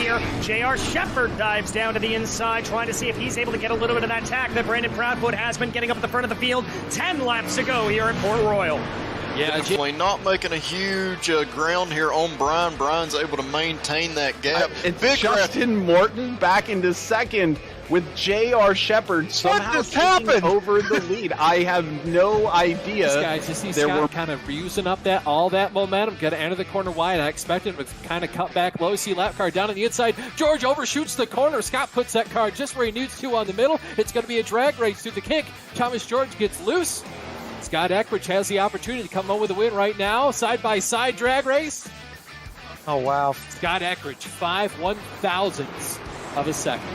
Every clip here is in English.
here. J.R. Shepard dives down to the inside, trying to see if he's able to get a little bit of that tack that Brandon Proudfoot has been getting up at the front of the field. 10 laps to go here at Port Royal. Yeah, definitely not making a huge ground here on Brian. Brian's able to maintain that gap. It's Justin Morton back into second with J.R. Shepard somehow taking over the lead. I have no idea. This guy, just see Scott kind of using up all that momentum. Got to enter the corner wide. I expect him to kind of cut back low. See lap car down on the inside. George overshoots the corner. Scott puts that car just where he needs to on the middle. It's going to be a drag race through the kink. Thomas George gets loose. Scott Eckridge has the opportunity to come home with a win right now. Side-by-side drag race. Oh, wow. Scott Eckridge, 5/1000ths of a second.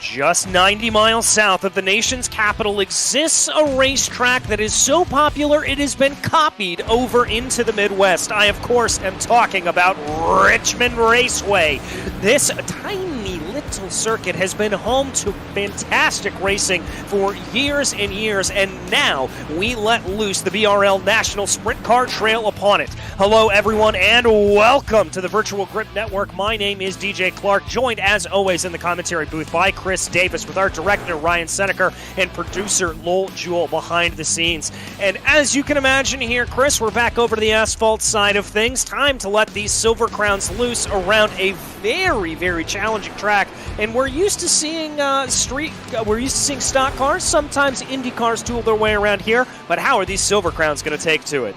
Just 90 miles south of the nation's capital exists a racetrack that is so popular it has been copied over into the Midwest. I, of course, am talking about Richmond Raceway. This tiny little circuit has been home to fantastic racing for years and years, and now we let loose the BRL National Sprint Car Trail upon it. Hello, everyone, and welcome to the Virtual Grip Network. My name is DJ Clark, joined, as always, in the commentary booth by Chris Davis, with our director Ryan Seneker and producer Lowell Jewell behind the scenes. And as you can imagine here, Chris, we're back over to the asphalt side of things. Time to let these Silver Crowns loose around a very, very challenging track. And we're used to seeing stock cars, sometimes Indy cars tool their way around here. But how are these Silver Crowns going to take to it?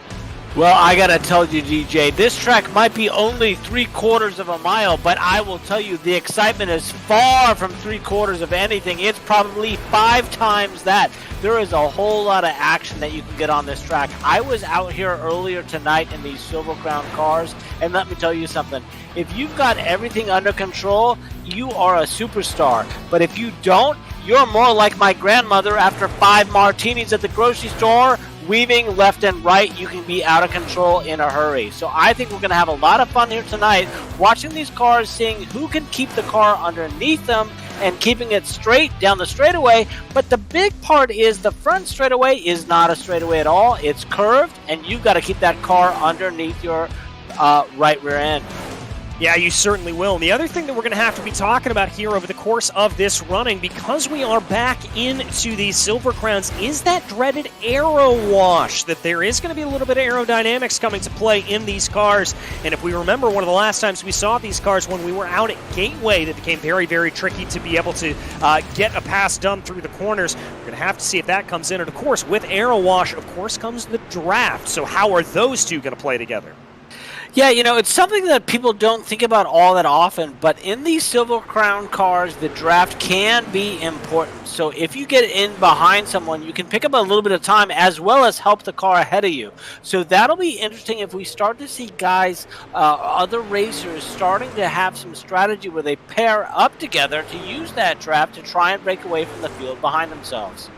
Well, I gotta tell you, DJ, this track might be only 3/4 of a mile, but I will tell you the excitement is far from 3/4 of anything. It's probably 5 times that. There is a whole lot of action that you can get on this track. I was out here earlier tonight in these Silver Crown cars, and let me tell you something. If you've got everything under control, you are a superstar. But if you don't, you're more like my grandmother after 5 martinis at the grocery store. Weaving left and right, you can be out of control in a hurry. So I think we're going to have a lot of fun here tonight, watching these cars, seeing who can keep the car underneath them and keeping it straight down the straightaway. But the big part is the front straightaway is not a straightaway at all. It's curved, and you've got to keep that car underneath your right rear end. Yeah, you certainly will. And the other thing that we're going to have to be talking about here over the course of this running, because we are back into these Silver Crowns, is that dreaded aero wash, that there is going to be a little bit of aerodynamics coming to play in these cars. And if we remember, one of the last times we saw these cars when we were out at Gateway, that became very, very tricky to be able to get a pass done through the corners. We're going to have to see if that comes in. And, of course, with aero wash, of course, comes the draft. So how are those two going to play together? Yeah, you know, it's something that people don't think about all that often, but in these Silver Crown cars, the draft can be important. So if you get in behind someone, you can pick up a little bit of time as well as help the car ahead of you. So that'll be interesting if we start to see guys, other racers, starting to have some strategy where they pair up together to use that draft to try and break away from the field behind themselves.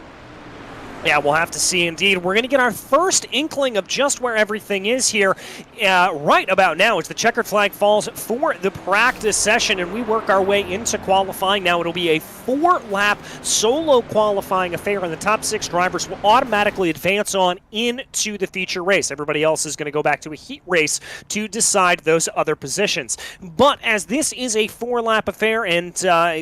Yeah, we'll have to see indeed. We're going to get our first inkling of just where everything is here right about now as the checkered flag falls for the practice session, and we work our way into qualifying. Now it'll be a 4-lap solo qualifying affair, and the top 6 drivers will automatically advance on into the feature race. Everybody else is going to go back to a heat race to decide those other positions. But as this is a 4-lap affair, and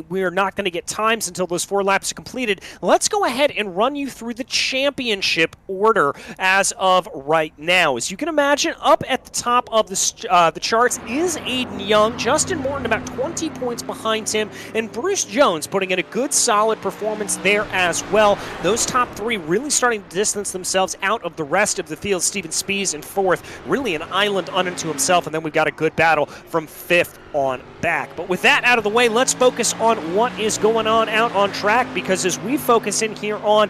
we're not going to get times until those 4 laps are completed, let's go ahead and run you through the championship order as of right now. As you can imagine, up at the top of the charts is Aiden Young, Justin Morton about 20 points behind him, and Bruce Jones putting in a good solid performance there as well. Those top 3 really starting to distance themselves out of the rest of the field. Steven Spies in 4th, really an island unto himself, and then we've got a good battle from 5th on back. But with that out of the way, let's focus on what is going on out on track, because as we focus in here on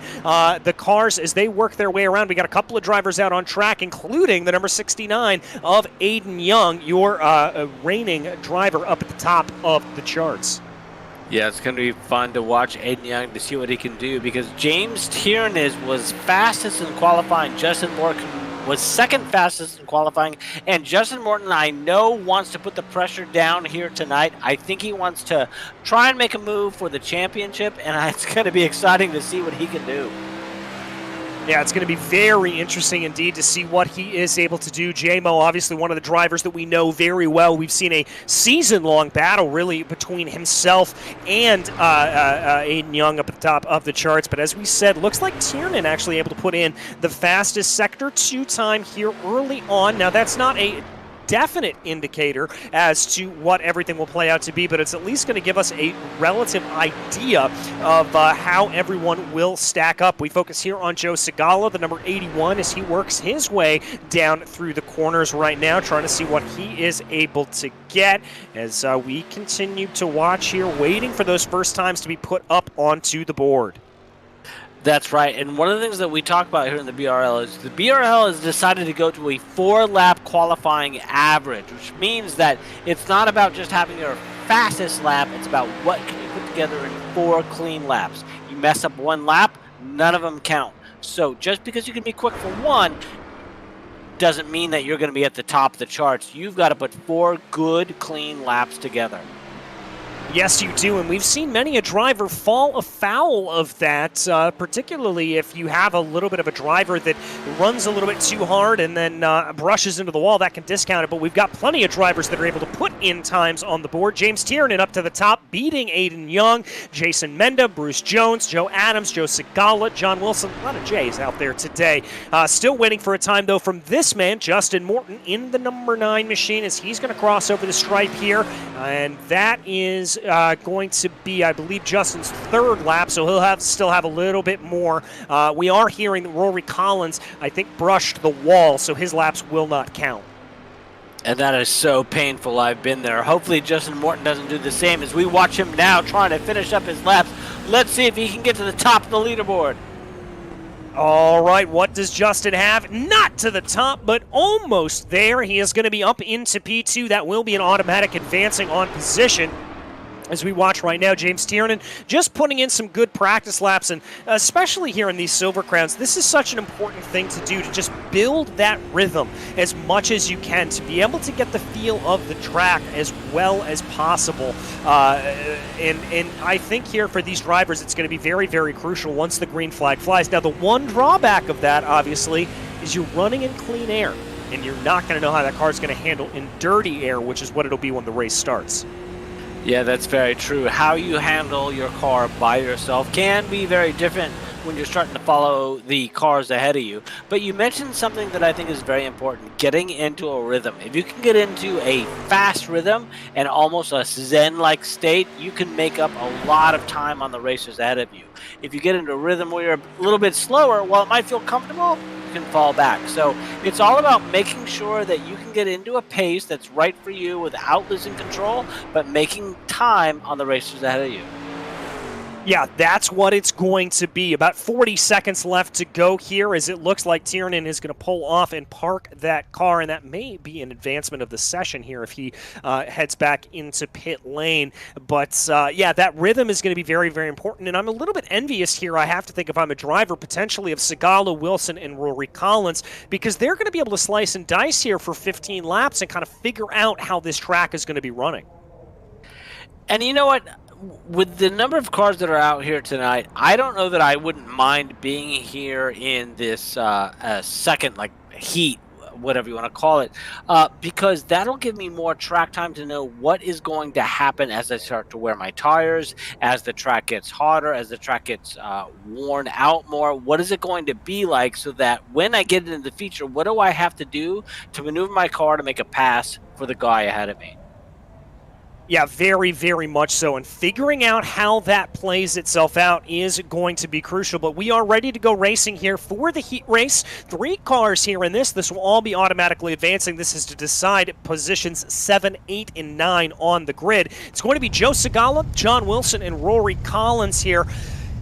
the cars as they work their way around, we got a couple of drivers out on track, including the number 69 of Aiden Young, your reigning driver up at the top of the charts. Yeah, it's going to be fun to watch Aiden Young to see what he can do, because James Tiernan was fastest in qualifying. Justin Morton was second fastest in qualifying, and Justin Morton, I know, wants to put the pressure down here tonight. I think he wants to try and make a move for the championship, and it's going to be exciting to see what he can do. Yeah, it's going to be very interesting indeed to see what he is able to do. J-Mo, obviously one of the drivers that we know very well. We've seen a season-long battle, really, between himself and Aiden Young up at the top of the charts. But as we said, looks like Tiernan actually able to put in the fastest Sector 2 time here early on. Now, that's not a definite indicator as to what everything will play out to be, but it's at least going to give us a relative idea of how everyone will stack up. We focus here on Joe Segala, the number 81, as he works his way down through the corners right now, trying to see what he is able to get as we continue to watch here, waiting for those first times to be put up onto the board. That's right, and one of the things that we talk about here in the BRL is the BRL has decided to go to a 4-lap qualifying average, which means that it's not about just having your fastest lap, it's about what can you put together in 4 clean laps. You mess up 1 lap, none of them count. So just because you can be quick for 1 doesn't mean that you're going to be at the top of the charts. You've got to put 4 good, clean laps together. Yes, you do, and we've seen many a driver fall afoul of that, particularly if you have a little bit of a driver that runs a little bit too hard and then brushes into the wall. That can discount it, but we've got plenty of drivers that are able to put in times on the board. James Tiernan up to the top, beating Aiden Young, Jason Menda, Bruce Jones, Joe Adams, Joe Segala, John Wilson. A lot of J's out there today. Still waiting for a time, though, from this man, Justin Morton, in the number 9 machine, as he's going to cross over the stripe here, and that is going to be, I believe, Justin's 3rd lap, so he'll still have a little bit more. We are hearing that Rory Collins, I think, brushed the wall, so his laps will not count. And that is so painful. I've been there. Hopefully Justin Morton doesn't do the same as we watch him now trying to finish up his laps. Let's see if he can get to the top of the leaderboard. All right, what does Justin have? Not to the top, but almost there. He is going to be up into P2. That will be an automatic advancing on position. As we watch right now, James Tiernan just putting in some good practice laps, and especially here in these Silver Crowns, this is such an important thing to do, to just build that rhythm as much as you can, to be able to get the feel of the track as well as possible. And I think here for these drivers, it's going to be very, very crucial once the green flag flies. Now, the one drawback of that, obviously, is you're running in clean air, and you're not going to know how that car is going to handle in dirty air, which is what it'll be when the race starts. Yeah, that's very true. How you handle your car by yourself can be very different when you're starting to follow the cars ahead of you. But you mentioned something that I think is very important, getting into a rhythm. If you can get into a fast rhythm and almost a zen-like state, you can make up a lot of time on the racers ahead of you. If you get into a rhythm where you're a little bit slower, while it might feel comfortable, can fall back. So it's all about making sure that you can get into a pace that's right for you without losing control, but making time on the racers ahead of you. Yeah, that's what it's going to be. About 40 seconds left to go here, as it looks like Tiernan is going to pull off and park that car, and that may be an advancement of the session here if he heads back into pit lane. But, yeah, that rhythm is going to be very, very important, and I'm a little bit envious here, I have to think, if I'm a driver, potentially of Segala, Wilson, and Rory Collins, because they're going to be able to slice and dice here for 15 laps and kind of figure out how this track is going to be running. And you know what? With the number of cars that are out here tonight, I don't know that I wouldn't mind being here in this second, like, heat, whatever you want to call it, because that'll give me more track time to know what is going to happen as I start to wear my tires, as the track gets hotter, as the track gets worn out more. What is it going to be like, so that when I get into the feature, what do I have to do to maneuver my car to make a pass for the guy ahead of me? Yeah, very, very much so. And figuring out how that plays itself out is going to be crucial. But we are ready to go racing here for the heat race. 3 cars here in this. This will all be automatically advancing. This is to decide positions 7, 8, and 9 on the grid. It's going to be Joe Segala, John Wilson, and Rory Collins here.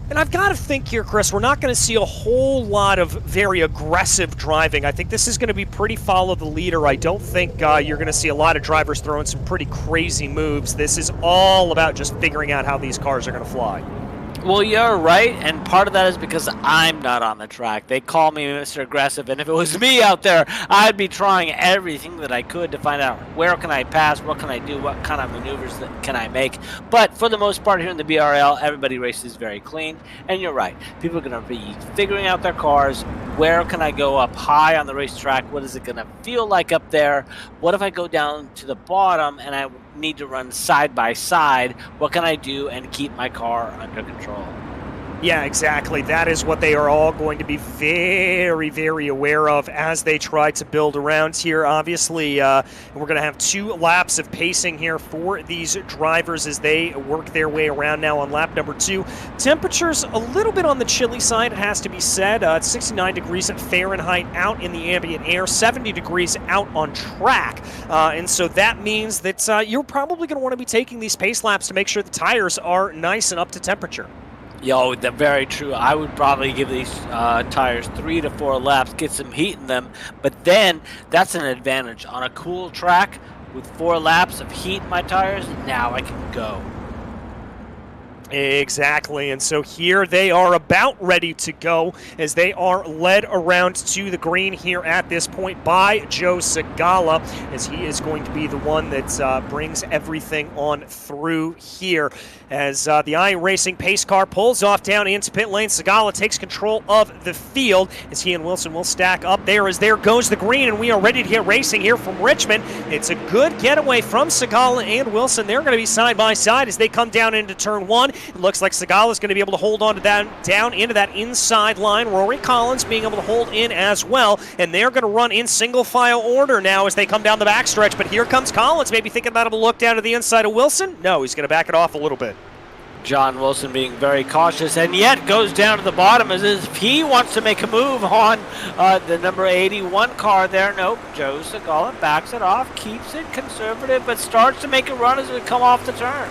And I've got to think here, Chris, we're not going to see a whole lot of very aggressive driving. I think this is going to be pretty follow the leader. I don't think you're going to see a lot of drivers throwing some pretty crazy moves. This is all about just figuring out how these cars are going to fly. Well, you're right, and part of that is because I'm not on the track. They call me Mr. Aggressive, and if it was me out there, I'd be trying everything that I could to find out where can I pass, what can I do, what kind of maneuvers can I make. But for the most part here in the BRL, everybody races very clean, and you're right. People are going to be figuring out their cars. Where can I go up high on the racetrack? What is it going to feel like up there? What if I go down to the bottom and I need to run side by side? What can I do and keep my car under control? Yeah, exactly. That is what they are all going to be very, very aware of as they try to build around here. Obviously, we're going to have 2 laps of pacing here for these drivers as they work their way around now on lap number 2. Temperatures a little bit on the chilly side, it has to be said. It's 69 degrees Fahrenheit out in the ambient air, 70 degrees out on track. And so that means that you're probably going to want to be taking these pace laps to make sure the tires are nice and up to temperature. Yo, that's very true. I would probably give these tires 3 to 4 laps, get some heat in them, but then that's an advantage. On a cool track with 4 laps of heat in my tires, now I can go. Exactly, and so here they are about ready to go as they are led around to the green here at this point by Joe Segala, as he is going to be the one that brings everything on through here. As the iRacing pace car pulls off down into pit lane, Segala takes control of the field as he and Wilson will stack up there as there goes the green, and we are ready to get racing here from Richmond. It's a good getaway from Segala and Wilson. They're going to be side by side as they come down into turn 1. It looks like Segala is going to be able to hold on to that down into that inside line. Rory Collins being able to hold in as well, and they're going to run in single file order now as they come down the backstretch. But here comes Collins, maybe thinking about a look down to the inside of Wilson. No, he's going to back it off a little bit. John Wilson being very cautious, and yet goes down to the bottom as if he wants to make a move on the number 81 car there. Nope, Joe Segala backs it off, keeps it conservative, but starts to make a run as we come off the turn.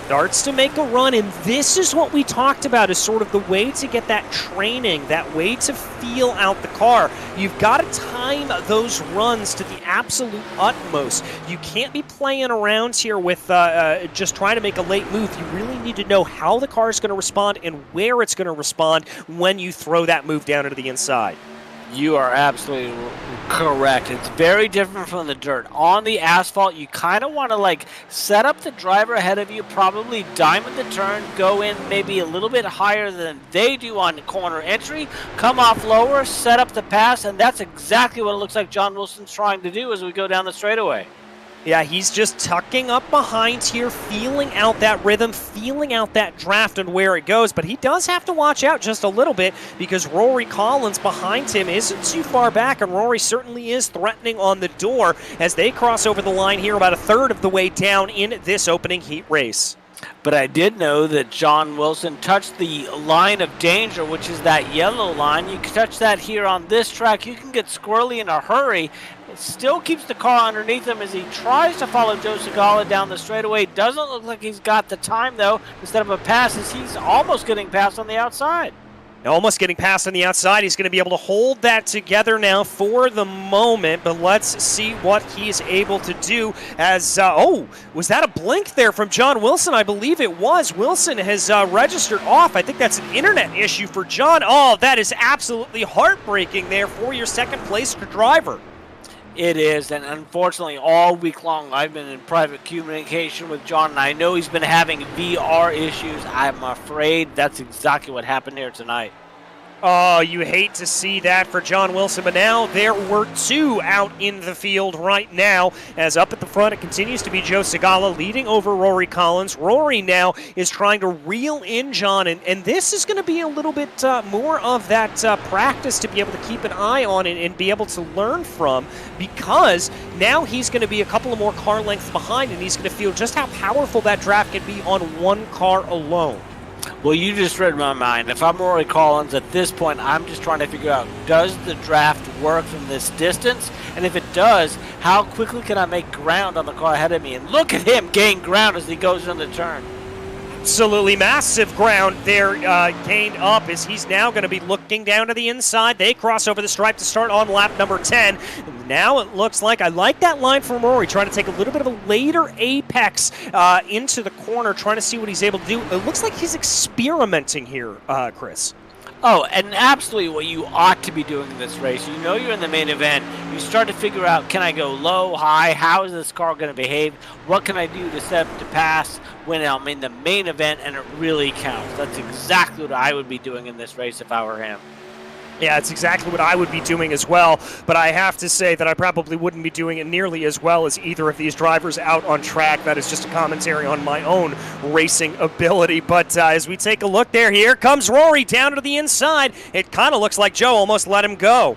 Starts to make a run, and this is what we talked about as sort of the way to get that training, that way to feel out the car. You've got to time those runs to the absolute utmost. You can't be playing around here with just trying to make a late move. You really need to know how the car is going to respond and where it's going to respond when you throw that move down into the inside. You are absolutely correct. It's very different from the dirt. On the asphalt, you kind of want to like set up the driver ahead of you, probably diamond the turn, go in maybe a little bit higher than they do on corner entry, come off lower, set up the pass, and that's exactly what it looks like John Wilson's trying to do as we go down the straightaway. Yeah, he's just tucking up behind here, feeling out that rhythm, feeling out that draft and where it goes. But he does have to watch out just a little bit because Rory Collins behind him isn't too far back, and Rory certainly is threatening on the door as they cross over the line here about a third of the way down in this opening heat race. But I did know that John Wilson touched the line of danger, which is that yellow line. You can touch that here on this track. You can get squirrely in a hurry. It still keeps the car underneath him as he tries to follow Joe Segala down the straightaway. Doesn't look like he's got the time, though. Instead of a pass, as he's almost getting past on the outside. Almost getting past on the outside. He's going to be able to hold that together now for the moment, but let's see what he's able to do as, was that a blink there from John Wilson? I believe it was. Wilson has registered off. I think that's an internet issue for John. Oh, that is absolutely heartbreaking there for your second place driver. It is, and unfortunately all week long I've been in private communication with John, and I know he's been having VR issues. I'm afraid that's exactly what happened here tonight. Oh, you hate to see that for John Wilson, but now there were 2 out in the field right now, as up at the front it continues to be Joe Segala leading over Rory Collins. Rory now is trying to reel in John, and this is going to be a little bit more of that practice to be able to keep an eye on and be able to learn from, because now he's going to be a couple of more car lengths behind, and he's going to feel just how powerful that draft can be on one car alone. Well, you just read my mind. If I'm Rory Collins at this point, I'm just trying to figure out, does the draft work from this distance? And if it does, how quickly can I make ground on the car ahead of me? And look at him gain ground as he goes in the turn. Absolutely massive ground there gained up, as he's now going to be looking down to the inside. They cross over the stripe to start on lap number 10. Now it looks like, I like that line from Rory, trying to take a little bit of a later apex into the corner, trying to see what he's able to do. It looks like he's experimenting here, Chris. Oh, and absolutely what you ought to be doing in this race. You know you're in the main event. You start to figure out, can I go low, high? How is this car going to behave? What can I do to set up to pass when I'm in the main event and it really counts? That's exactly what I would be doing in this race if I were him. Yeah, it's exactly what I would be doing as well, but I have to say that I probably wouldn't be doing it nearly as well as either of these drivers out on track. That is just a commentary on my own racing ability, but as we take a look there, here comes Rory down to the inside. It kind of looks like Joe almost let him go.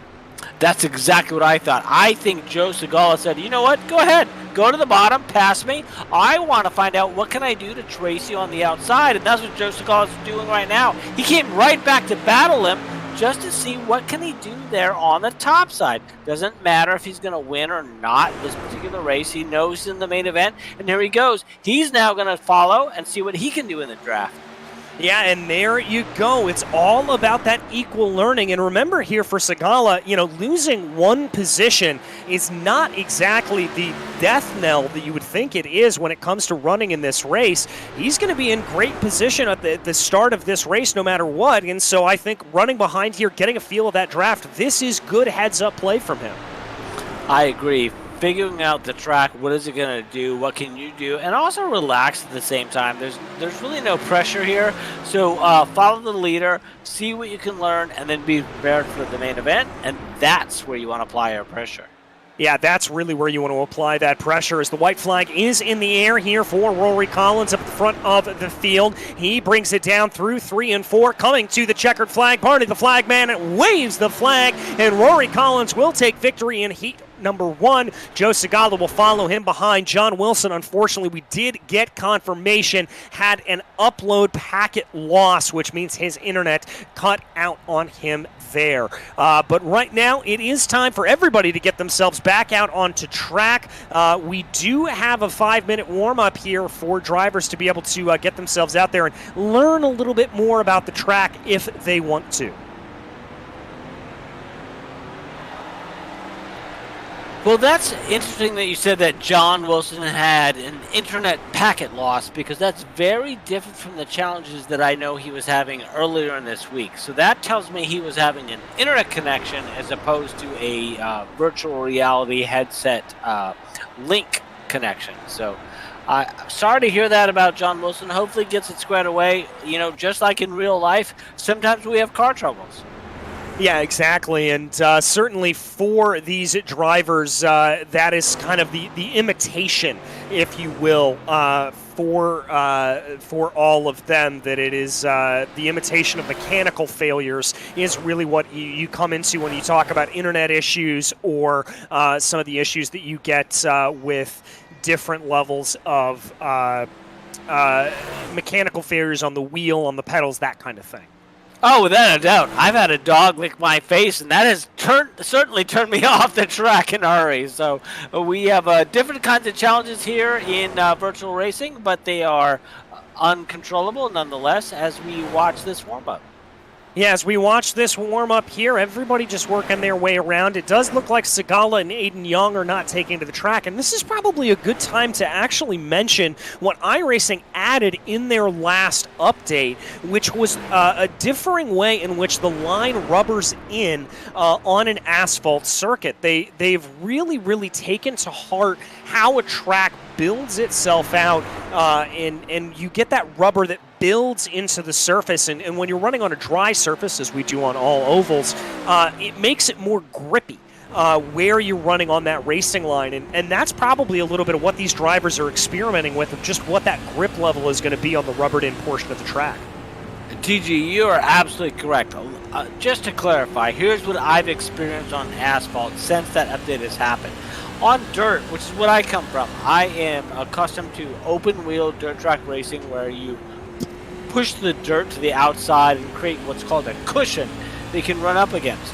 That's exactly what I thought. I think Joe Segala said, you know what, go ahead. Go to the bottom, pass me. I want to find out what can I do to trace you on the outside, and that's what Joe Segala is doing right now. He came right back to battle him, just to see what can he do there on the top side. Doesn't matter if he's going to win or not this particular race. He knows he's in the main event, and here he goes. He's now going to follow and see what he can do in the draft. Yeah, and there you go. It's all about that equal learning. And remember here for Segala, losing one position is not exactly the death knell that you would think it is when it comes to running in this race. He's going to be in great position at the start of this race no matter what. And so I think running behind here, getting a feel of that draft, this is good heads-up play from him. I agree. Figuring out the track, what is it going to do, what can you do, and also relax at the same time. There's really no pressure here, so follow the leader, see what you can learn, and then be prepared for the main event, and that's where you want to apply your pressure. Yeah, that's really where you want to apply that pressure, as the white flag is in the air here for Rory Collins up at the front of the field. He brings it down through 3 and 4, coming to the checkered flag. Barney, the flag man, waves the flag, and Rory Collins will take victory in heat number 1. Joe Segala will follow him behind. John Wilson, unfortunately, we did get confirmation, had an upload packet loss, which means his internet cut out on him there. But right now, it is time for everybody to get themselves back out onto track. We do have a 5-minute warm-up here for drivers to be able to get themselves out there and learn a little bit more about the track if they want to. Well, that's interesting that you said that John Wilson had an internet packet loss, because that's very different from the challenges that I know he was having earlier in this week. So that tells me he was having an internet connection as opposed to a virtual reality headset link connection. So sorry to hear that about John Wilson. Hopefully he gets it squared away. Just like in real life, sometimes we have car troubles. Yeah, exactly, and certainly for these drivers, that is kind of the imitation, if you will, for all of them, that it is the imitation of mechanical failures is really what you come into when you talk about internet issues or some of the issues that you get with different levels of mechanical failures on the wheel, on the pedals, that kind of thing. Oh, without a doubt. I've had a dog lick my face, and that has certainly turned me off the track in a hurry. So we have different kinds of challenges here in virtual racing, but they are uncontrollable nonetheless as we watch this warm-up. Yeah, as we watch this warm-up here, everybody just working their way around. It does look like Segala and Aiden Young are not taking to the track, and this is probably a good time to actually mention what iRacing added in their last update, which was a differing way in which the line rubbers in on an asphalt circuit. They've really taken to heart how a track builds itself out, and you get that rubber that builds into the surface, and when you're running on a dry surface, as we do on all ovals, it makes it more grippy. Where you're running on that racing line. And that's probably a little bit of what these drivers are experimenting with, of just what that grip level is going to be on the rubbered-in portion of the track. TG, you are absolutely correct. Just to clarify, here's what I've experienced on asphalt since that update has happened. On dirt, which is what I come from, I am accustomed to open-wheel dirt track racing where you push the dirt to the outside and create what's called a cushion that you can run up against.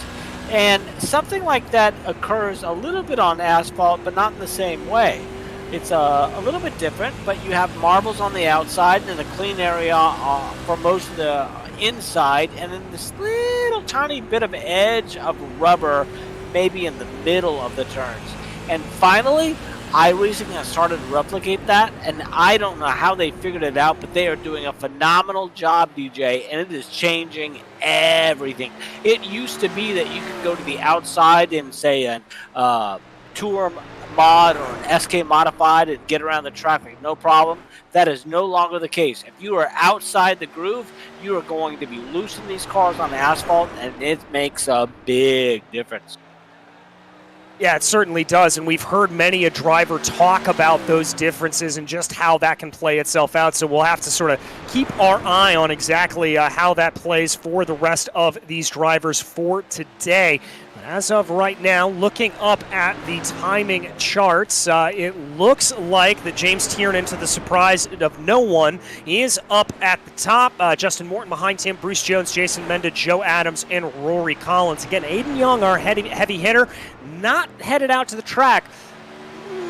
And something like that occurs a little bit on asphalt, but not in the same way. It's a little bit different, but you have marbles on the outside and a clean area for most of the inside, and then this little tiny bit of edge of rubber maybe in the middle of the turns. And finally, iRacing has started to replicate that, and I don't know how they figured it out, but they are doing a phenomenal job, DJ, and it is changing everything. It used to be that you could go to the outside in, say, a Tour mod or an SK modified and get around the traffic, no problem. That is no longer the case. If you are outside the groove, you are going to be loose in these cars on asphalt, and it makes a big difference. Yeah, it certainly does, and we've heard many a driver talk about those differences and just how that can play itself out, so we'll have to sort of keep our eye on exactly how that plays for the rest of these drivers for today. But as of right now, looking up at the timing charts, it looks like that James Tiernan, to the surprise of no one, is up at the top. Justin Morton behind him, Bruce Jones, Jason Menda, Joe Adams, and Rory Collins. Again, Aiden Young, our heavy hitter, not headed out to the track.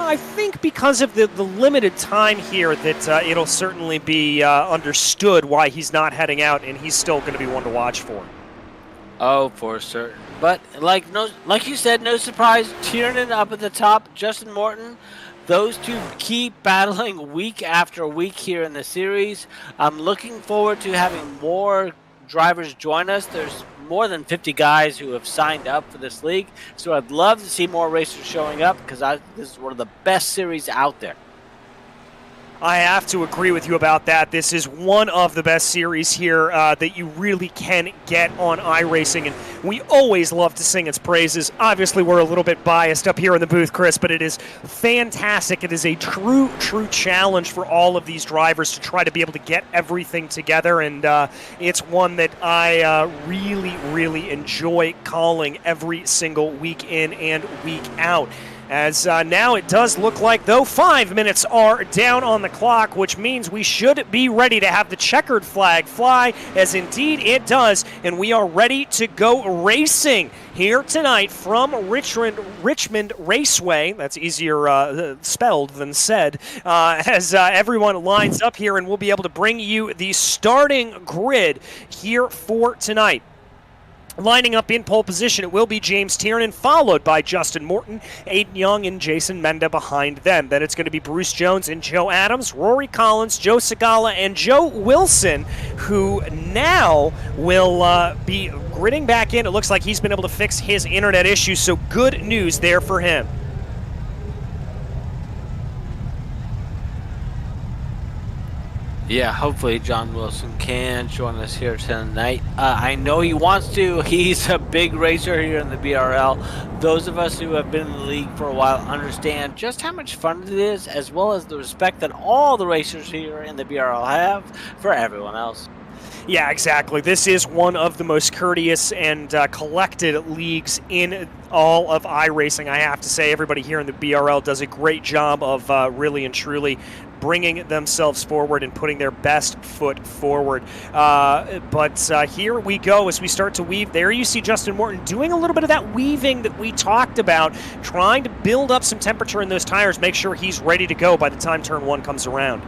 I think because of the limited time here that it'll certainly be understood why he's not heading out, and he's still going to be one to watch for. Oh, for certain. But like you said, no surprise. Tiernan up at the top, Justin Morton. Those two keep battling week after week here in the series. I'm looking forward to having more drivers join us. There's more than 50 guys who have signed up for this league, so I'd love to see more racers showing up because this is one of the best series out there. I have to agree with you about that. This is one of the best series here that you really can get on iRacing, and we always love to sing its praises. Obviously, we're a little bit biased up here in the booth, Chris, but it is fantastic. It is a true challenge for all of these drivers to try to be able to get everything together, and it's one that I really enjoy calling every single week in and week out. As now it does look like, though, 5 minutes are down on the clock, which means we should be ready to have the checkered flag fly, as indeed it does, and we are ready to go racing here tonight from Richmond Raceway. That's easier spelled than said, as everyone lines up here, and we'll be able to bring you the starting grid here for tonight. Lining up in pole position, it will be James Tiernan, followed by Justin Morton, Aiden Young, and Jason Menda behind them. Then it's going to be Bruce Jones and Joe Adams, Rory Collins, Joe Segala, and Joe Wilson, who now will be gridding back in. It looks like he's been able to fix his internet issues, so good news there for him. Yeah, hopefully John Wilson can join us here tonight. I know he wants to. He's a big racer here in the BRL. Those of us who have been in the league for a while understand just how much fun it is, as well as the respect that all the racers here in the BRL have for everyone else. Yeah, exactly. This is one of the most courteous and collected leagues in all of iRacing. I have to say, everybody here in the BRL does a great job of really and truly bringing themselves forward and putting their best foot forward. But here we go as we start to weave. There you see Justin Morton doing a little bit of that weaving that we talked about, trying to build up some temperature in those tires, make sure he's ready to go by the time turn one comes around.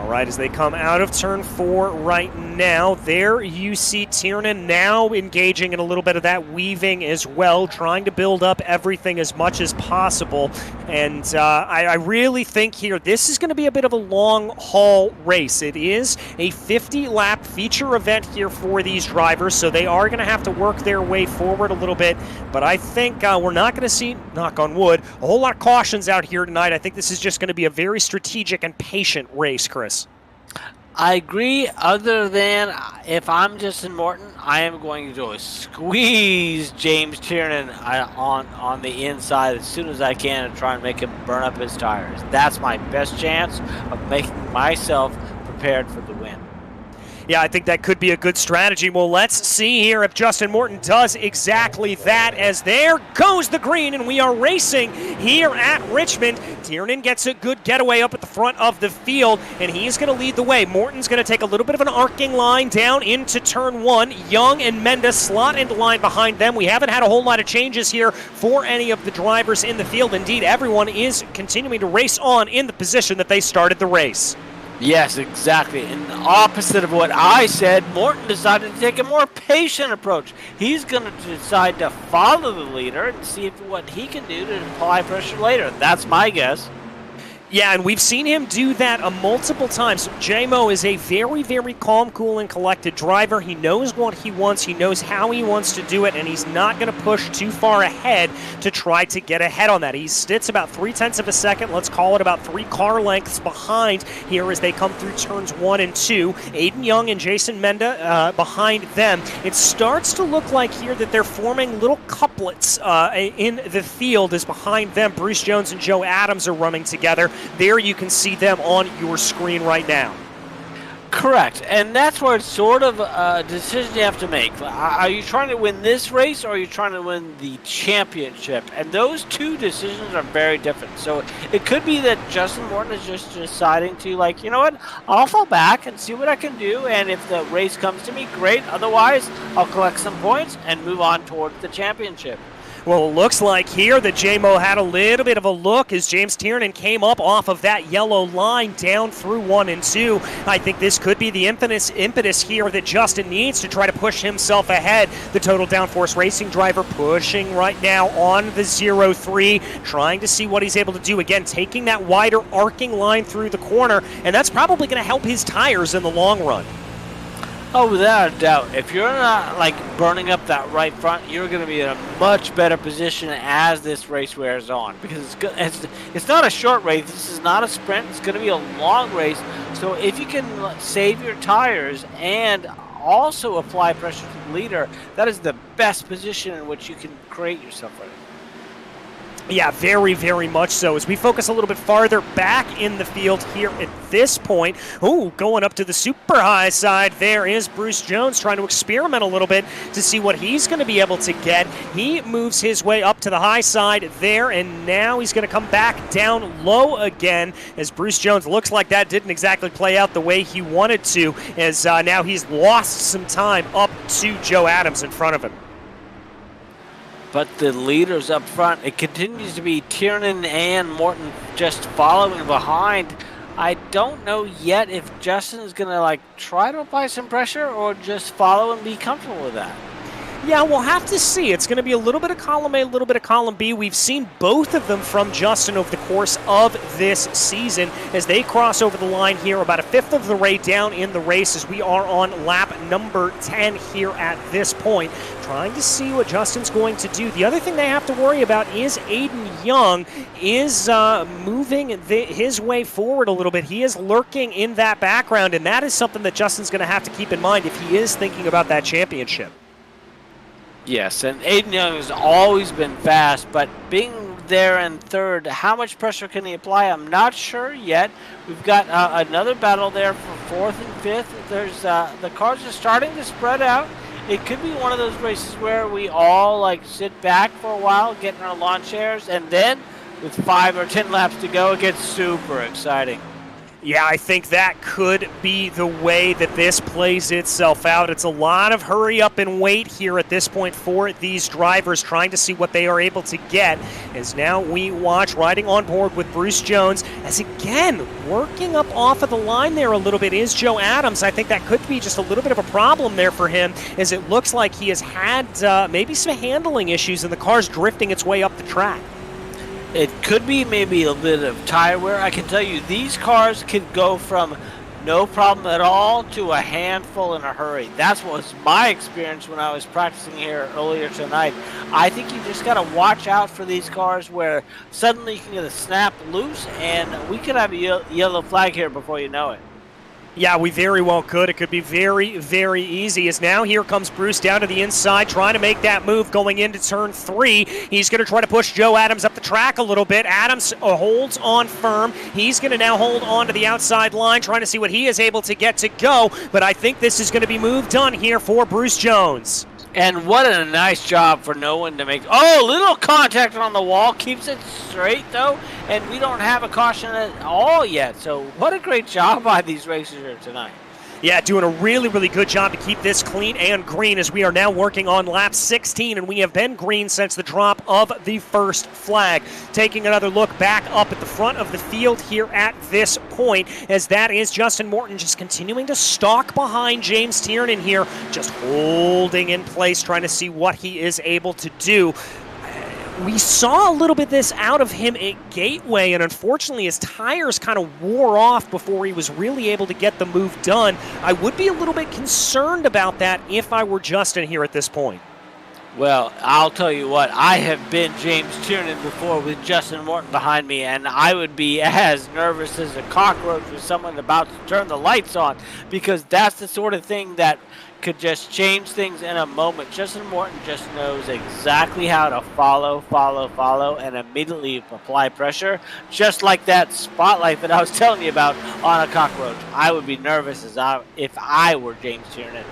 All right, as they come out of turn 4 right now, there you see Tiernan now engaging in a little bit of that weaving as well, trying to build up everything as much as possible. And I really think here this is going to be a bit of a long-haul race. It is a 50-lap feature event here for these drivers, so they are going to have to work their way forward a little bit. But I think we're not going to see, knock on wood, a whole lot of cautions out here tonight. I think this is just going to be a very strategic and patient race, Chris. I agree, other than if I'm Justin Morton, I am going to squeeze James Tiernan on the inside as soon as I can and try and make him burn up his tires. That's my best chance of making myself prepared for the win. Yeah, I think that could be a good strategy. Well, let's see here if Justin Morton does exactly that, as there goes the green, and we are racing here at Richmond. Tiernan gets a good getaway up at the front of the field, and he's going to lead the way. Morton's going to take a little bit of an arcing line down into turn 1. Young and Menda slot into line behind them. We haven't had a whole lot of changes here for any of the drivers in the field. Indeed, everyone is continuing to race on in the position that they started the race. Yes, exactly. And opposite of what I said, Morton decided to take a more patient approach. He's going to decide to follow the leader and see what he can do to apply pressure later. That's my guess. Yeah, and we've seen him do that multiple times. J-Mo is a very, very calm, cool, and collected driver. He knows what he wants. He knows how he wants to do it, and he's not going to push too far ahead to try to get ahead on that. He sits about 0.3 of a second, let's call it about 3 car lengths behind here as they come through turns 1 and 2. Aiden Young and Jason Menda behind them. It starts to look like here that they're forming little couplets in the field as behind them Bruce Jones and Joe Adams are running together. There you can see them on your screen right now. Correct, and that's where it's sort of a decision you have to make. Are you trying to win this race, or are you trying to win the championship? And those two decisions are very different. So it could be that Justin Morton is just deciding to, like, you know what, I'll fall back and see what I can do, and if the race comes to me, great. Otherwise, I'll collect some points and move on towards the championship. Well, it looks like here that J-Mo had a little bit of a look as James Tiernan came up off of that yellow line down through 1 and 2. I think this could be the impetus here that Justin needs to try to push himself ahead. The Total Downforce Racing driver pushing right now on the 0-3, trying to see what he's able to do. Again, taking that wider arcing line through the corner, and that's probably going to help his tires in the long run. Oh, without a doubt. If you're not, like, burning up that right front, you're going to be in a much better position as this race wears on. Because it's not a short race. This is not a sprint. It's going to be a long race. So if you can save your tires and also apply pressure to the leader, that is the best position in which you can create yourself right. Yeah, very, very much so. As we focus a little bit farther back in the field here at this point, going up to the super high side, there is Bruce Jones trying to experiment a little bit to see what he's going to be able to get. He moves his way up to the high side there, and now he's going to come back down low again as Bruce Jones looks like that didn't exactly play out the way he wanted to, as now he's lost some time up to Joe Adams in front of him. But the leaders up front, it continues to be Tiernan and Morton just following behind. I don't know yet if Justin is going to, like, try to apply some pressure or just follow and be comfortable with that. Yeah, we'll have to see. It's going to be a little bit of column A, a little bit of column B. We've seen both of them from Justin over the course of this season as they cross over the line here about 1/5 of the way down in the race as we are on lap number 10 here at this point, trying to see what Justin's going to do. The other thing they have to worry about is Aiden Young is moving his way forward a little bit. He is lurking in that background, and that is something that Justin's going to have to keep in mind if he is thinking about that championship. Yes, and Aiden Young has always been fast, but being there in third, how much pressure can he apply? I'm not sure yet. We've got another battle there for 4th and 5th. There's the cars are starting to spread out. It could be one of those races where we all, like, sit back for a while, get in our lawn chairs, and then with 5 or 10 laps to go, it gets super exciting. Yeah, I think that could be the way that this plays itself out. It's a lot of hurry up and wait here at this point for these drivers, trying to see what they are able to get. As now we watch riding on board with Bruce Jones, as again, working up off of the line there a little bit is Joe Adams. I think that could be just a little bit of a problem there for him, as it looks like he has had maybe some handling issues and the car's drifting its way up the track. It could be maybe a bit of tire wear. I can tell you these cars could go from no problem at all to a handful in a hurry. That's what was my experience when I was practicing here earlier tonight. I think you just got to watch out for these cars where suddenly you can get a snap loose, and we could have a yellow flag here before you know it. Yeah, we very well could. It could be very, very easy. As now here comes Bruce down to the inside, trying to make that move going into turn 3. He's going to try to push Joe Adams up the track a little bit. Adams holds on firm. He's going to now hold on to the outside line, trying to see what he is able to get to go. But I think this is going to be moved on here for Bruce Jones. And what a nice job for no one to make. Oh, little contact on the wall. Keeps it straight, though. And we don't have a caution at all yet. So what a great job by these racers here tonight. Yeah, doing a really, really good job to keep this clean and green, as we are now working on lap 16, and we have been green since the drop of the first flag. Taking another look back up at the front of the field here at this point, as that is Justin Morton just continuing to stalk behind James Tiernan here, just holding in place, trying to see what he is able to do. We saw a little bit this out of him at Gateway, and unfortunately his tires kind of wore off before he was really able to get the move done. I would be a little bit concerned about that if I were Justin here at this point. Well, I'll tell you what, I have been James Tiernan before with Justin Morton behind me, and I would be as nervous as a cockroach with someone about to turn the lights on, because that's the sort of thing that could just change things in a moment. Justin Morton just knows exactly how to follow, and immediately apply pressure, just like that spotlight that I was telling you about on a cockroach. I would be nervous if I were James Tiernan.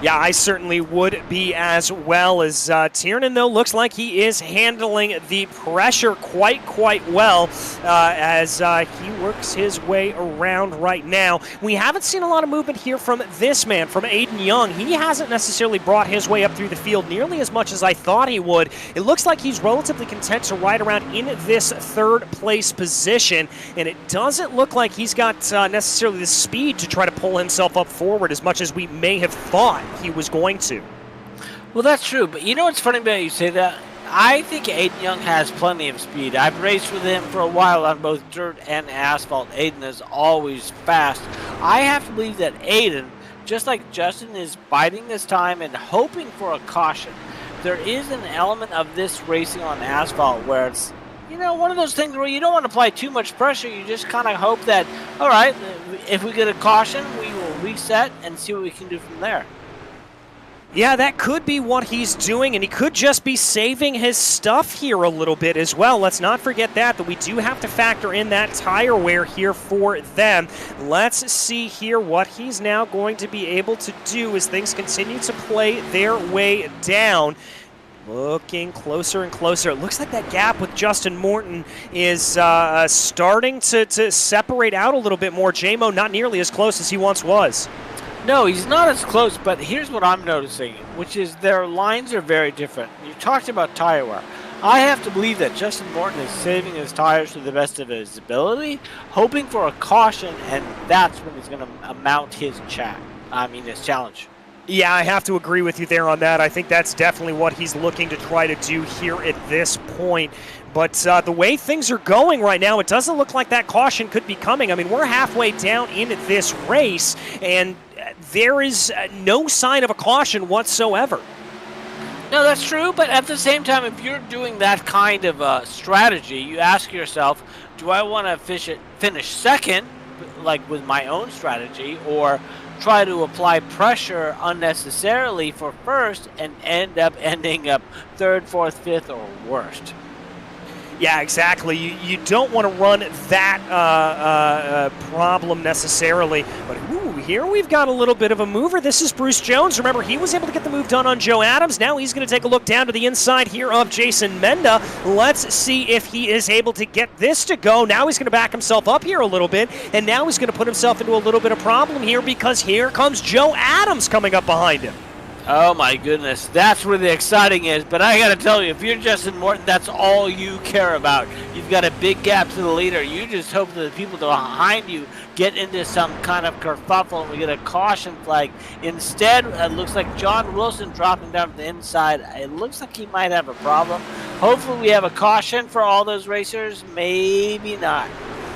Yeah, I certainly would be as well. As Tiernan, though, looks like he is handling the pressure quite well as he works his way around right now. We haven't seen a lot of movement here from this man, from Aiden Young. He hasn't necessarily brought his way up through the field nearly as much as I thought he would. It looks like he's relatively content to ride around in this third place position, and it doesn't look like he's got necessarily the speed to try to pull himself up forward as much as we may have thought he was going to. Well, that's true, but you know what's funny about you say that? I think Aiden Young has plenty of speed. I've raced with him for a while on both dirt and asphalt. Aiden is always fast. I have to believe that Aiden, just like Justin, is biding his time and hoping for a caution. There is an element of this racing on asphalt where it's, you know, one of those things where you don't want to apply too much pressure. You just kind of hope that, all right, if we get a caution, we will reset and see what we can do from there. Yeah, that could be what he's doing, and he could just be saving his stuff here a little bit as well. Let's not forget that we do have to factor in that tire wear here for them. Let's see here what he's now going to be able to do as things continue to play their way down. Looking closer and closer. It looks like that gap with Justin Morton is starting to separate out a little bit more. J-Mo not nearly as close as he once was. No, he's not as close, but here's what I'm noticing, which is their lines are very different. You talked about tire wear. I have to believe that Justin Morton is saving his tires to the best of his ability, hoping for a caution, and that's when he's going to mount his his challenge. Yeah, I have to agree with you there on that. I think that's definitely what he's looking to try to do here at this point. But the way things are going right now, it doesn't look like that caution could be coming. I mean, we're halfway down in this race, and there is no sign of a caution whatsoever. No, that's true, but at the same time, if you're doing that kind of strategy, you ask yourself, do I want to finish second, like with my own strategy, or try to apply pressure unnecessarily for first and ending up third, fourth, fifth, or worst? Yeah, exactly. You don't want to run that problem necessarily. But here we've got a little bit of a mover. This is Bruce Jones. Remember, he was able to get the move done on Joe Adams. Now he's going to take a look down to the inside here of Jason Menda. Let's see if he is able to get this to go. Now he's going to back himself up here a little bit, and now he's going to put himself into a little bit of problem here because here comes Joe Adams coming up behind him. Oh my goodness, that's where the exciting is. But I gotta tell you, if you're Justin Morton, that's all you care about. You've got a big gap to the leader. You just hope that the people behind you get into some kind of kerfuffle and we get a caution flag. Instead, it looks like John Wilson dropping down to the inside. It looks like he might have a problem. Hopefully we have a caution for all those racers. Maybe not.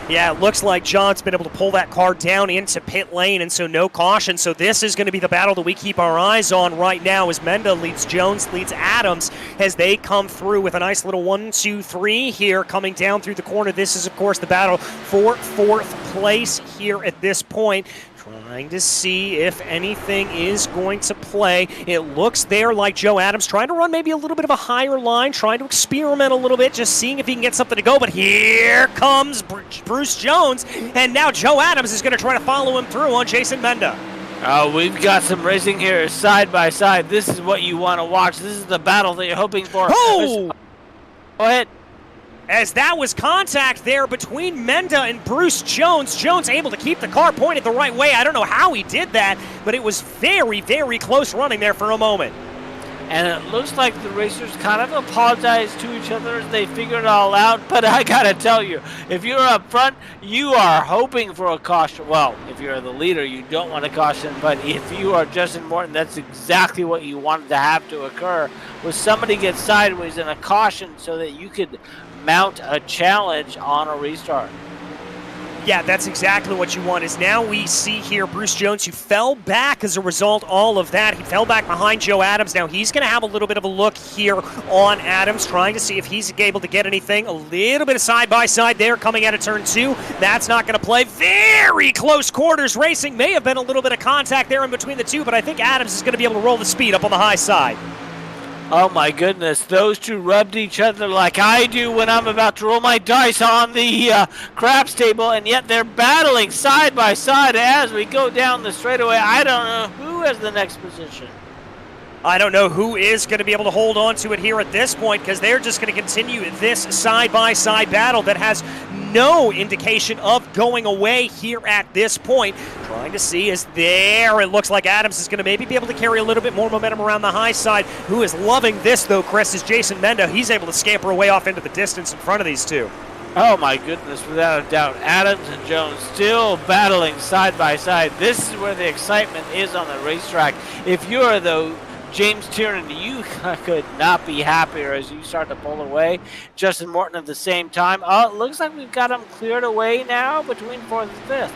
Yeah, it looks like John's been able to pull that car down into pit lane, and so no caution. So this is going to be the battle that we keep our eyes on right now as Menda leads Jones, leads Adams as they come through with a nice little 1-2-3 here coming down through the corner. This is, of course, the battle for fourth place here at this point. Trying to see if anything is going to play. It looks there like Joe Adams trying to run maybe a little bit of a higher line, trying to experiment a little bit, just seeing if he can get something to go. But here comes Bruce Jones, and now Joe Adams is going to try to follow him through on Jason Menda. We've got some racing here side by side. This is what you want to watch. This is the battle that you're hoping for. Oh! Go ahead. As that was contact there between Menda and Bruce Jones. Jones able to keep the car pointed the right way. I don't know how he did that, but it was very, very close running there for a moment. And it looks like the racers kind of apologized to each other as they figured it all out. But I got to tell you, if you're up front, you are hoping for a caution. Well, if you're the leader, you don't want a caution. But if you are Justin Morton, that's exactly what you wanted to have to occur. Was somebody get sideways and a caution so that you could mount a challenge on a restart. Yeah, that's exactly what you want. Is now we see here Bruce Jones, who fell back as a result of all of that. He fell back behind Joe Adams. Now he's going to have a little bit of a look here on Adams, trying to see if he's able to get anything. A little bit of side-by-side there coming out of turn 2. That's not going to play. Very close quarters racing. May have been a little bit of contact there in between the two, but I think Adams is going to be able to roll the speed up on the high side. Oh my goodness, those two rubbed each other like I do when I'm about to roll my dice on the craps table, and yet they're battling side by side as we go down the straightaway. I don't know who has the next position. I don't know who is going to be able to hold on to it here at this point, because they're just going to continue this side-by-side battle that has no indication of going away here at this point. Trying to see is there. It looks like Adams is going to maybe be able to carry a little bit more momentum around the high side. Who is loving this, though, Chris, is Jason Menda. He's able to scamper away off into the distance in front of these two. Oh my goodness, without a doubt. Adams and Jones still battling side by side. This is where the excitement is on the racetrack. If you're, though, James Tiernan, you could not be happier as you start to pull away. Justin Morton at the same time. Oh, it looks like we've got him cleared away now between 4th and 5th.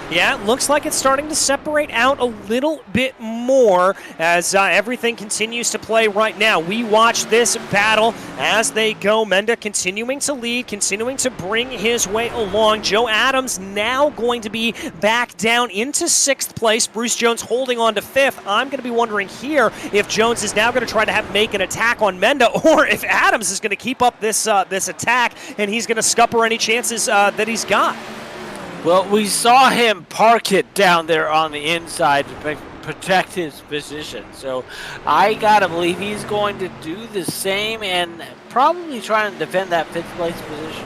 Yeah, it looks like it's starting to separate out a little bit more as everything continues to play right now. We watch this battle as they go. Menda continuing to lead, continuing to bring his way along. Joe Adams now going to be back down into 6th place. Bruce Jones holding on to 5th. I'm going to be wondering here if Jones is now going to try to make an attack on Menda, or if Adams is going to keep up this attack and he's going to scupper any chances that he's got. Well, we saw him park it down there on the inside to protect his position. So I got to believe he's going to do the same and probably try and defend that 5th place position.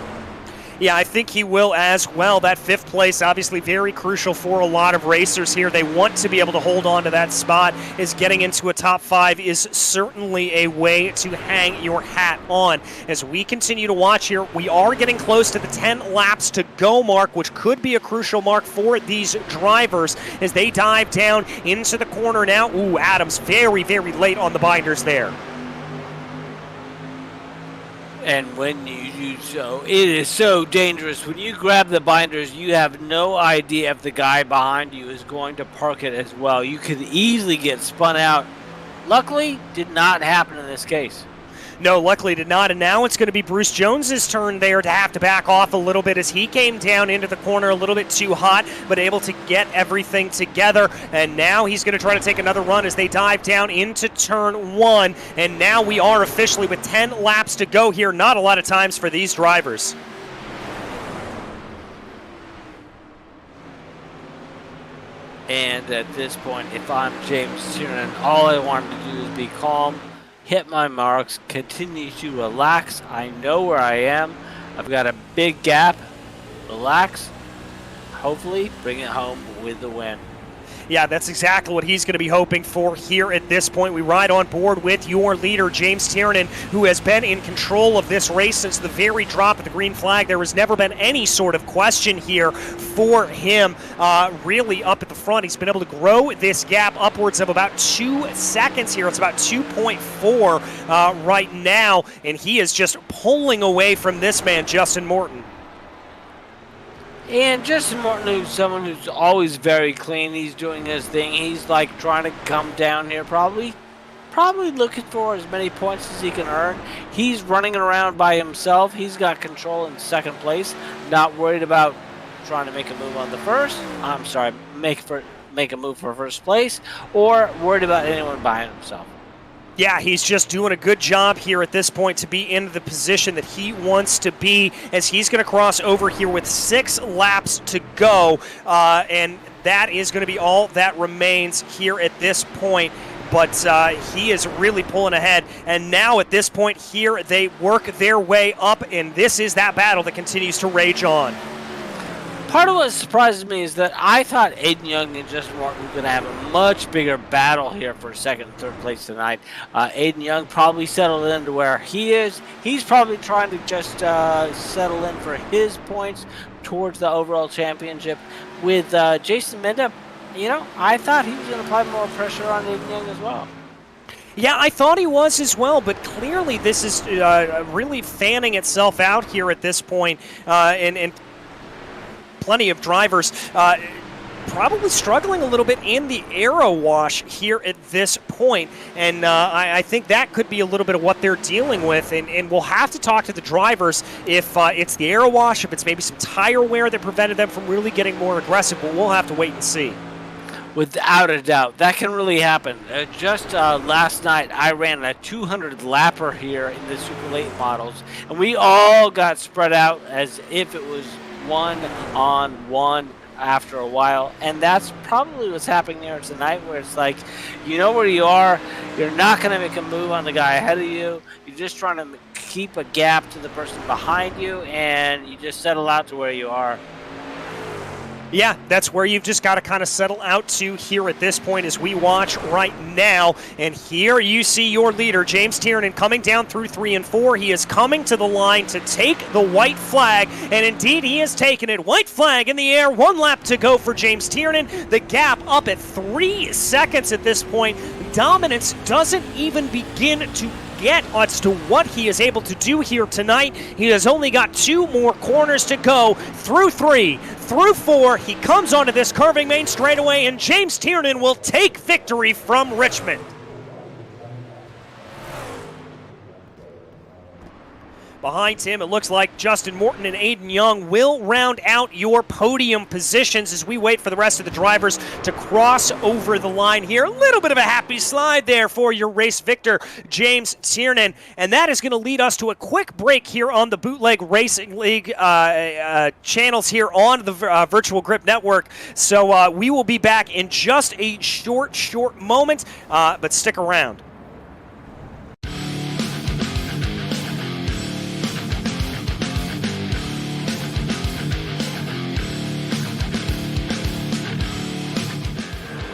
Yeah, I think he will as well. That 5th place, obviously very crucial for a lot of racers here. They want to be able to hold on to that spot, as getting into a top 5 is certainly a way to hang your hat on. As we continue to watch here, we are getting close to the 10 laps to go mark, which could be a crucial mark for these drivers as they dive down into the corner now. Ooh, Adams very, very late on the binders there. And when you do so, it is so dangerous. When you grab the binders, you have no idea if the guy behind you is going to park it as well. You could easily get spun out. Luckily, did not happen in this case. No, luckily did not, and now it's going to be Bruce Jones's turn there to have to back off a little bit as he came down into the corner a little bit too hot, but able to get everything together, and now he's going to try to take another run as they dive down into turn 1, and now we are officially with 10 laps to go here. Not a lot of times for these drivers. And at this point, if I'm James Tiernan, all I wanted to do is be calm, hit my marks, continue to relax. I know where I am. I've got a big gap. Relax. Hopefully, bring it home with the win. Yeah, that's exactly what he's going to be hoping for here at this point. We ride on board with your leader, James Tiernan, who has been in control of this race since the very drop of the green flag. There has never been any sort of question here for him. Really up at the front, he's been able to grow this gap upwards of about 2 seconds here. It's about 2.4 right now, and he is just pulling away from this man, Justin Morton. And Justin Morton, who's someone who's always very clean, he's doing his thing. He's like trying to come down here, probably looking for as many points as he can earn. He's running around by himself. He's got control in second place. Not worried about trying to make a move on the first. I'm sorry, make a move for first place, or worried about anyone behind himself. Yeah, he's just doing a good job here at this point to be in the position that he wants to be, as he's going to cross over here with 6 laps to go, and that is going to be all that remains here at this point. But he is really pulling ahead, and now at this point here, they work their way up, and this is that battle that continues to rage on. Part of what surprises me is that I thought Aiden Young and Justin Morton were going to have a much bigger battle here for second and third place tonight. Aiden Young probably settled into where he is. He's probably trying to just settle in for his points towards the overall championship. With Jason Minda, you know, I thought he was going to apply more pressure on Aiden Young as well. Yeah, I thought he was as well, but clearly this is really fanning itself out here at this point, and plenty of drivers probably struggling a little bit in the aero wash here at this point, and I think that could be a little bit of what they're dealing with, and we'll have to talk to the drivers if it's the aero wash, if it's maybe some tire wear that prevented them from really getting more aggressive, but we'll have to wait and see. Without a doubt, that can really happen. Just last night, I ran a 200 lapper here in the Super Late models, and we all got spread out as if it was 1-on-1 after a while, and that's probably what's happening there tonight, where it's like, you know where you are, you're not going to make a move on the guy ahead of you, you're just trying to keep a gap to the person behind you, and you just settle out to where you are. Yeah, that's where you've just got to kind of settle out to here at this point as we watch right now. And here you see your leader, James Tiernan, coming down through 3 and 4. He is coming to the line to take the white flag, and indeed he has taken it. White flag in the air, 1 lap to go for James Tiernan. The gap up at 3 seconds at this point. Dominance doesn't even begin to get as to what he is able to do here tonight. He has only got 2 more corners to go through 3, through 4. He comes onto this curving main straightaway, and James Tiernan will take victory from Richmond. Behind him, it looks like Justin Morton and Aiden Young will round out your podium positions as we wait for the rest of the drivers to cross over the line here. A little bit of a happy slide there for your race victor, James Tiernan. And that is going to lead us to a quick break here on the Bootleg Racing League channels here on the Virtual Grip Network. So we will be back in just a short moment, but stick around.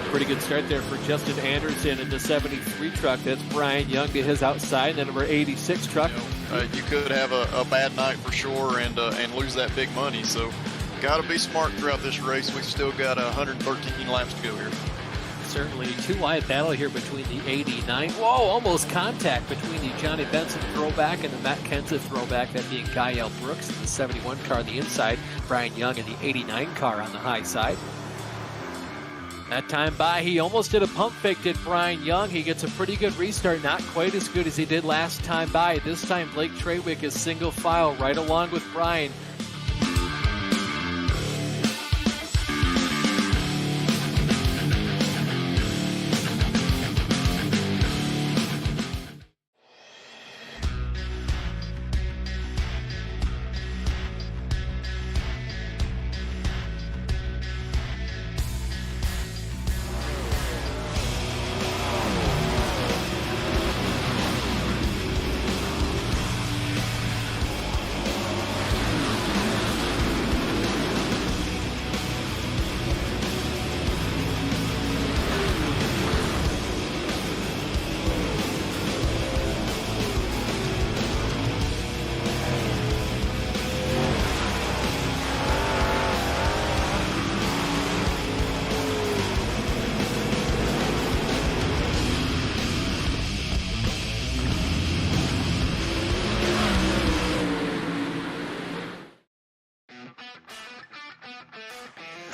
Pretty good start there for Justin Anderson in the 73 truck. That's Brian Young to his outside, and then number 86 truck. You could have a bad night for sure and lose that big money. So got to be smart throughout this race. We've still got 113 laps to go here. Certainly 2-wide battle here between the 89. Whoa, almost contact between the Johnny Benson throwback and the Matt Kenseth throwback, that being Gael Brooks in the 71 car on the inside, Brian Young in the 89 car on the high side. That time by, he almost did a pump fake, did Brian Young. He gets a pretty good restart, not quite as good as he did last time by. This time, Blake Trawick is single file right along with Brian.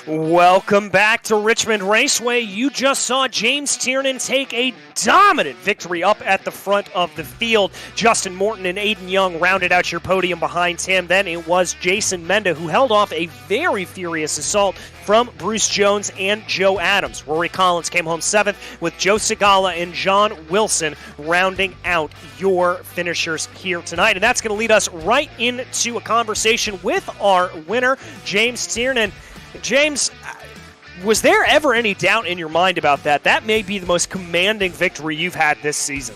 Welcome back to Richmond Raceway. You just saw James Tiernan take a dominant victory up at the front of the field. Justin Morton and Aiden Young rounded out your podium behind him. Then it was Jason Menda who held off a very furious assault from Bruce Jones and Joe Adams. Rory Collins came home 7th with Joe Segala and John Wilson rounding out your finishers here tonight. And that's going to lead us right into a conversation with our winner, James Tiernan. James, was there ever any doubt in your mind about that? That may be the most commanding victory you've had this season.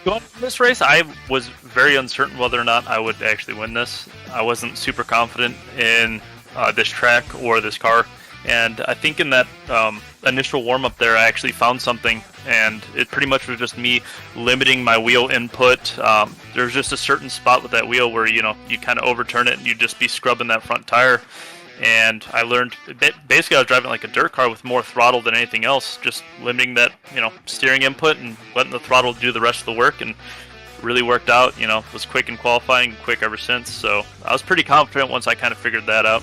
Going into this race, I was very uncertain whether or not I would actually win this. I wasn't super confident in this track or this car. And I think in that initial warm-up there, I actually found something, and it pretty much was just me limiting my wheel input. There's just a certain spot with that wheel where, you kind of overturn it and you just be scrubbing that front tire. And I learned, basically I was driving like a dirt car with more throttle than anything else, just limiting that, steering input and letting the throttle do the rest of the work, and really worked out. Was quick in qualifying and quick ever since. So I was pretty confident once I kind of figured that out.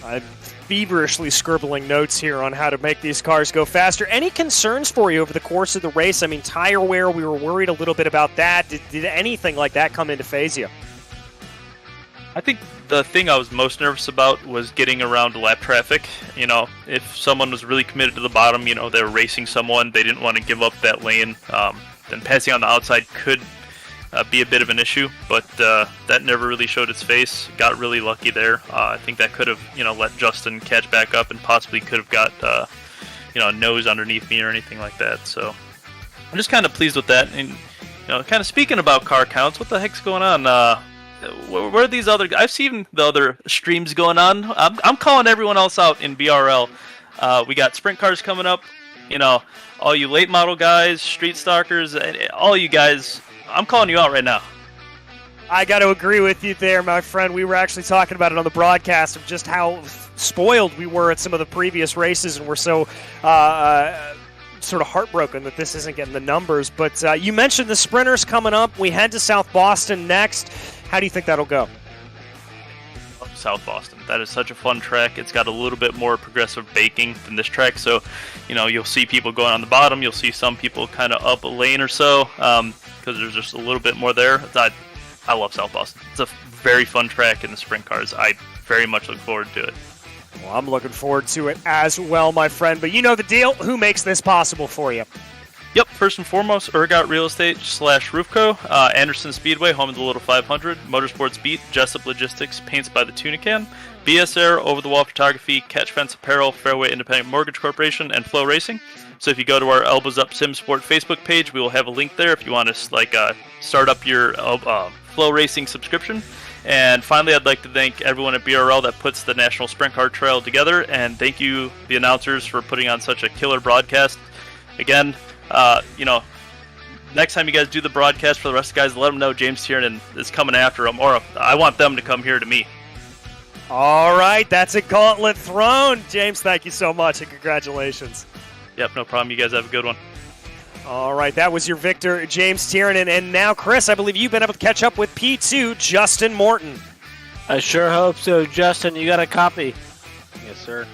I'm feverishly scribbling notes here on how to make these cars go faster. Any concerns for you over the course of the race? I mean, tire wear, we were worried a little bit about that. Did anything like that come into phase you? I think the thing I was most nervous about was getting around lap traffic. If someone was really committed to the bottom, they were racing someone, they didn't want to give up that lane, then passing on the outside could be a bit of an issue, but that never really showed its face. Got really lucky there. I think that could have, let Justin catch back up and possibly could have got, a nose underneath me or anything like that. So I'm just kind of pleased with that. And, kind of speaking about car counts, what the heck's going on? Where are these other guys? I've seen the other streams going on. I'm calling everyone else out in BRL. We got sprint cars coming up. All you late model guys, street stalkers, all you guys, I'm calling you out right now. I got to agree with you there, my friend. We were actually talking about it on the broadcast of just how spoiled we were at some of the previous races, and we're so sort of heartbroken that this isn't getting the numbers. But you mentioned the sprinters coming up. We head to South Boston next. How do you think that'll go? South Boston. That is such a fun track. It's got a little bit more progressive baking than this track, so you'll see people going on the bottom. You'll see some people kind of up a lane or so because there's just a little bit more there. I love South Boston. It's a very fun track in the sprint cars. I very much look forward to it. Well, I'm looking forward to it as well, my friend. But you know the deal. Who makes this possible for you? Yep, first and foremost, Ergot Real Estate / Roofco, Anderson Speedway, home of the Little 500, Motorsports Beat, Jessup Logistics, Paints by the Tuna Can, BS Air, Over the Wall Photography, Catch Fence Apparel, Fairway Independent Mortgage Corporation, and Flow Racing. So if you go to our Elbows Up Sim Sport Facebook page, we will have a link there if you want to start up your Flow Racing subscription. And finally, I'd like to thank everyone at BRL that puts the National Sprint Car Trail together, and thank you, the announcers, for putting on such a killer broadcast. Again, next time you guys do the broadcast for the rest of the guys, let them know James Tiernan is coming after them, or I want them to come here to me. All right, that's a gauntlet thrown. James, thank you so much, and congratulations. Yep, no problem. You guys have a good one. All right, that was your victor, James Tiernan. And now, Chris, I believe you've been able to catch up with P2, Justin Morton. I sure hope so. Justin, you got a copy? Yes, sir.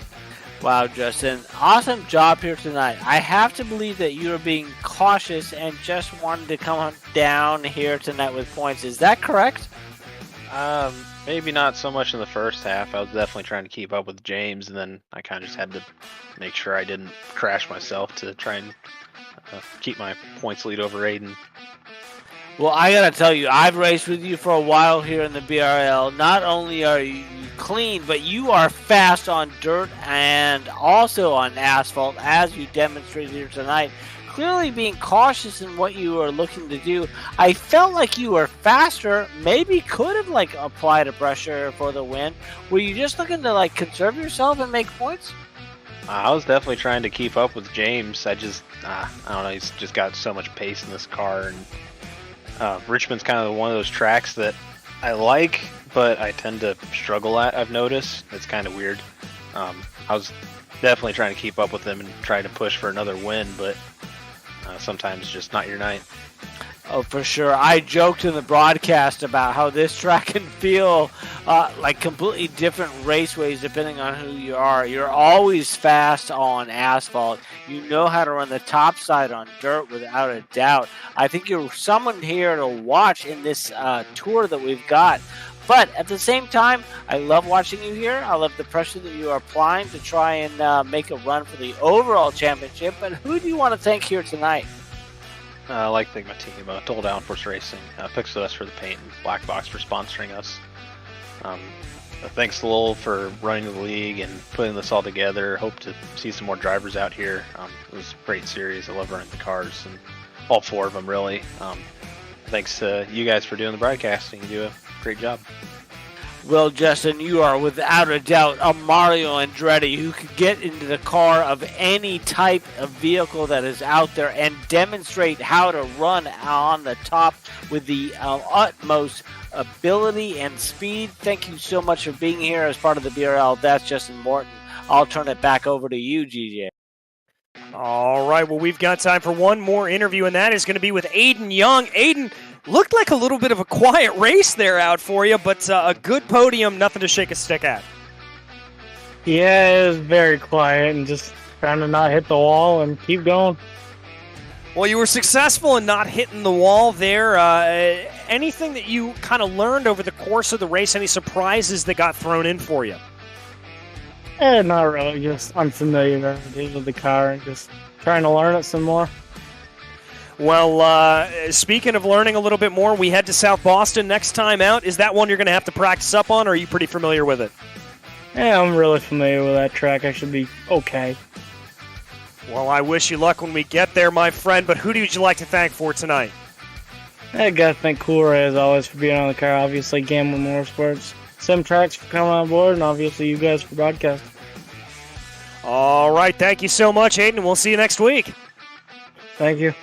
Wow, Justin. Awesome job here tonight. I have to believe that you are being cautious and just wanted to come down here tonight with points. Is that correct? Maybe not so much in the first half. I was definitely trying to keep up with James, and then I kind of just had to make sure I didn't crash myself to try and keep my points lead over Aiden. Well, I gotta tell you, I've raced with you for a while here in the BRL. Not only are you clean, but you are fast on dirt and also on asphalt, as you demonstrated here tonight. Clearly being cautious in what you are looking to do. I felt like you were faster, maybe could have applied a pressure for the win. Were you just looking to conserve yourself and make points? I was definitely trying to keep up with James. I don't know, he's just got so much pace in this car, and Richmond's kind of one of those tracks that I like, but I tend to struggle at, I've noticed. It's kind of weird. I was definitely trying to keep up with him and trying to push for another win, but sometimes just not your night. Oh, for sure. I joked in the broadcast about how this track can feel like completely different raceways depending on who you are. You're always fast on asphalt. You know how to run the top side on dirt without a doubt. I think you're someone here to watch in this tour that we've got. But at the same time, I love watching you here. I love the pressure that you are applying to try and make a run for the overall championship. But who do you want to thank here tonight? I like to thank my team, Total Downforce Racing, Pixel for the paint, and Black Box for sponsoring us. Thanks to Lowell for running the league and putting this all together. Hope to see some more drivers out here. It was a great series. I love running the cars, and all four of them, really. Thanks to you guys for doing the broadcasting. You do a great job. Well, Justin, you are without a doubt a Mario Andretti who could get into the car of any type of vehicle that is out there and demonstrate how to run on the top with the utmost ability and speed. Thank you so much for being here as part of the BRL. That's Justin Morton. I'll turn it back over to you, GJ. All right, well, we've got time for one more interview, and that is going to be with Aiden Young. Aiden, looked like a little bit of a quiet race there out for you, but a good podium, nothing to shake a stick at. Yeah, it was very quiet and just trying to not hit the wall and keep going. Well, you were successful in not hitting the wall there. Anything that you kind of learned over the course of the race, any surprises that got thrown in for you? Not really, just unfamiliarity with the car and just trying to learn it some more. Well, speaking of learning a little bit more, we head to South Boston next time out. Is that one you're going to have to practice up on, or are you pretty familiar with it? Yeah, I'm really familiar with that track. I should be okay. Well, I wish you luck when we get there, my friend, but who would you like to thank for tonight? I got to thank Cool Ray, as always, for being on the car. Obviously, Gamble Motorsports, Sim Tracks for coming on board, and obviously you guys for broadcasting. All right, thank you so much, Aiden. We'll see you next week. Thank you.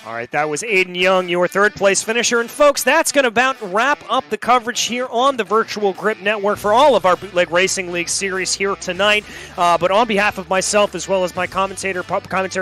All right, that was Aiden Young, your third-place finisher. And, folks, that's going to about wrap up the coverage here on the Virtual Grip Network for all of our Bootleg Racing League series here tonight. But on behalf of myself, as well as my commentary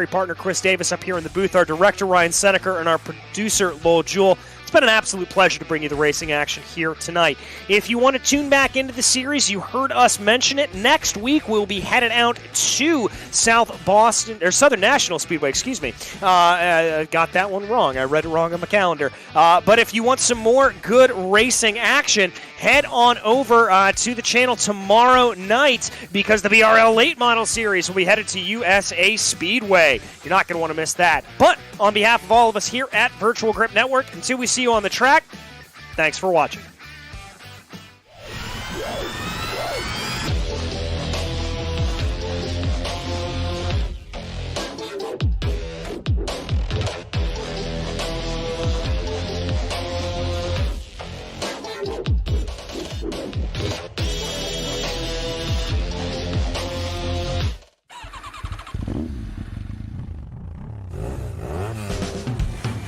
partner, Chris Davis, up here in the booth, our director, Ryan Seneker, and our producer, Lowell Jewell, it's been an absolute pleasure to bring you the racing action here tonight. If you want to tune back into the series, you heard us mention it. Next week, we'll be headed out to Southern National Speedway, excuse me. Got that one wrong. I read it wrong on my calendar. But if you want some more good racing action, head on over to the channel tomorrow night because the BRL Late Model Series will be headed to USA Speedway. You're not going to want to miss that. But on behalf of all of us here at Virtual Grip Network, until we see you on the track, thanks for watching.